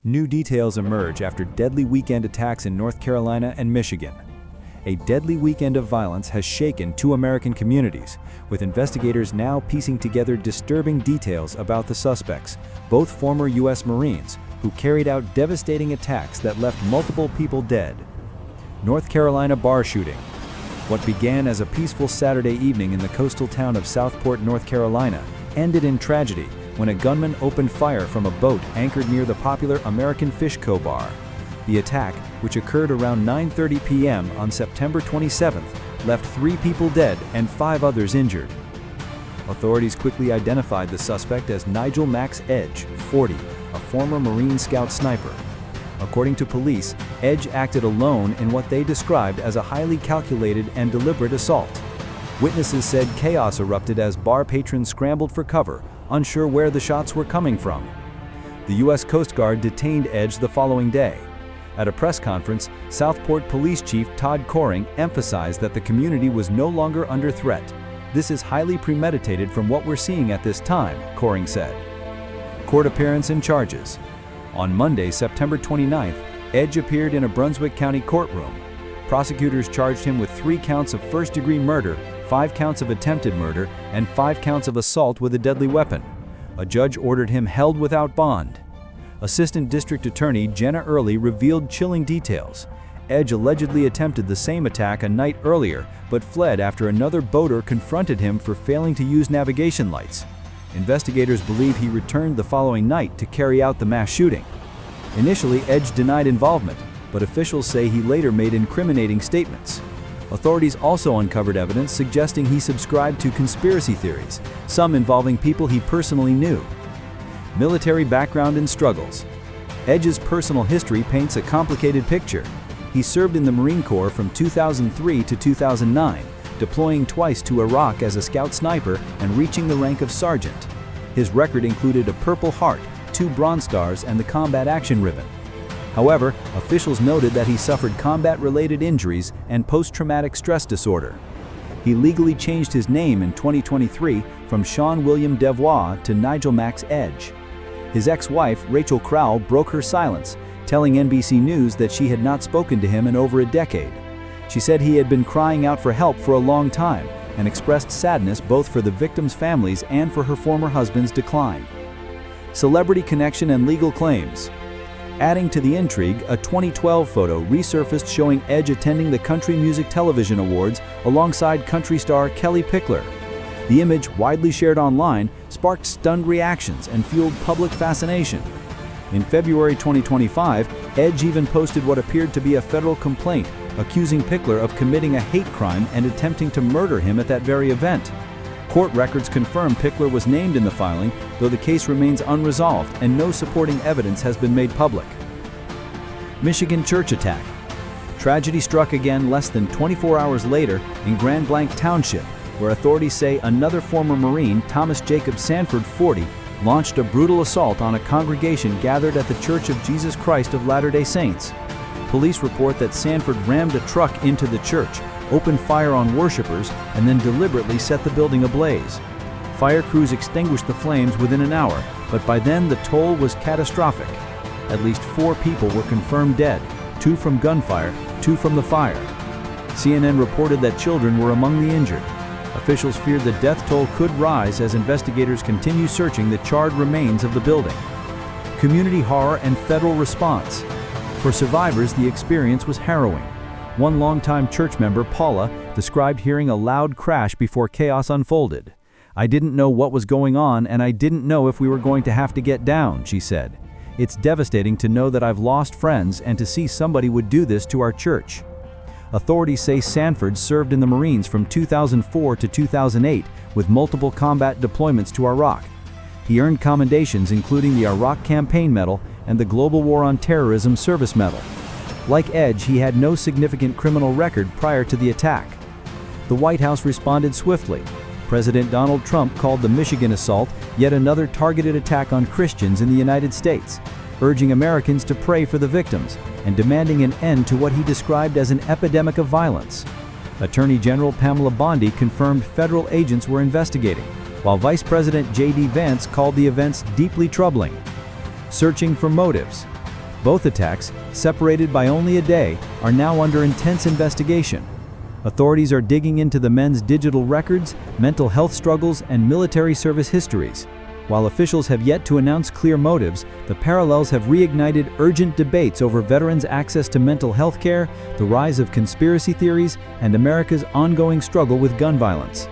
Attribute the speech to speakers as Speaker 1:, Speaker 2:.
Speaker 1: New details emerge after deadly weekend attacks in North Carolina and Michigan. A deadly weekend of violence has shaken two American communities, with investigators now piecing together disturbing details about the suspects, both former U.S. Marines, who carried out devastating attacks that left multiple people dead. North Carolina bar shooting. What began as a peaceful Saturday evening in the coastal town of Southport, North Carolina, ended in tragedy when a gunman opened fire from a boat anchored near the popular American Fish Co. bar. The attack, which occurred around 9:30 p.m. on September 27th, left 3 people dead and 5 others injured. Authorities quickly identified the suspect as Nigel Max Edge, 40, a former Marine Scout sniper. According to police, Edge acted alone in what they described as a highly calculated and deliberate assault. Witnesses said chaos erupted as bar patrons scrambled for cover, unsure where the shots were coming from. The U.S. Coast Guard detained Edge the following day. At a press conference, Southport Police Chief Todd Coring emphasized that the community was no longer under threat. "This is highly premeditated from what we're seeing at this time," Coring said. Court appearance and charges. On Monday, September 29th, Edge appeared in a Brunswick County courtroom. Prosecutors charged him with 3 counts of first-degree murder, 5 counts of attempted murder, and 5 counts of assault with a deadly weapon. A judge ordered him held without bond. Assistant District Attorney Jenna Early revealed chilling details. Edge allegedly attempted the same attack a night earlier, but fled after another boater confronted him for failing to use navigation lights. Investigators believe he returned the following night to carry out the mass shooting. Initially, Edge denied involvement, but officials say he later made incriminating statements. Authorities also uncovered evidence suggesting he subscribed to conspiracy theories, some involving people he personally knew. Military background and struggles. Edge's personal history paints a complicated picture. He served in the Marine Corps from 2003 to 2009, deploying twice to Iraq as a scout sniper and reaching the rank of sergeant. His record included a Purple Heart, 2 Bronze Stars, and the Combat Action Ribbon. However, officials noted that he suffered combat-related injuries and post-traumatic stress disorder. He legally changed his name in 2023 from Sean William Devois to Nigel Max Edge. His ex-wife, Rachel Crowell, broke her silence, telling NBC News that she had not spoken to him in over a decade. She said he had been crying out for help for a long time and expressed sadness both for the victims' families and for her former husband's decline. Celebrity connection and legal claims. Adding to the intrigue, a 2012 photo resurfaced showing Edge attending the Country Music Television Awards alongside country star Kelly Pickler. The image, widely shared online, sparked stunned reactions and fueled public fascination. In February 2025, Edge even posted what appeared to be a federal complaint, accusing Pickler of committing a hate crime and attempting to murder him at that very event. Court records confirm Pickler was named in the filing, though the case remains unresolved and no supporting evidence has been made public. Michigan church attack. Tragedy struck again less than 24 hours later in Grand Blanc Township, where authorities say another former Marine, Thomas Jacob Sanford, 40, launched a brutal assault on a congregation gathered at the Church of Jesus Christ of Latter-day Saints. Police report that Sanford rammed a truck into the church, opened fire on worshipers, and then deliberately set the building ablaze. Fire crews extinguished the flames within an hour, but by then the toll was catastrophic. At least 4 people were confirmed dead, 2 from gunfire, 2 from the fire. CNN reported that children were among the injured. Officials feared the death toll could rise as investigators continue searching the charred remains of the building. Community horror and federal response. For survivors, the experience was harrowing. One longtime church member, Paula, described hearing a loud crash before chaos unfolded. "I didn't know what was going on, and I didn't know if we were going to have to get down," she said. "It's devastating to know that I've lost friends and to see somebody would do this to our church." Authorities say Sanford served in the Marines from 2004 to 2008 with multiple combat deployments to Iraq. He earned commendations including the Iraq Campaign Medal and the Global War on Terrorism Service Medal. Like Edge, he had no significant criminal record prior to the attack. The White House responded swiftly. President Donald Trump called the Michigan assault yet another targeted attack on Christians in the United States, urging Americans to pray for the victims and demanding an end to what he described as an epidemic of violence. Attorney General Pamela Bondi confirmed federal agents were investigating, while Vice President J.D. Vance called the events deeply troubling. Searching for motives. Both attacks, separated by only a day, are now under intense investigation. Authorities are digging into the men's digital records, mental health struggles, and military service histories. While officials have yet to announce clear motives, the parallels have reignited urgent debates over veterans' access to mental health care, the rise of conspiracy theories, and America's ongoing struggle with gun violence.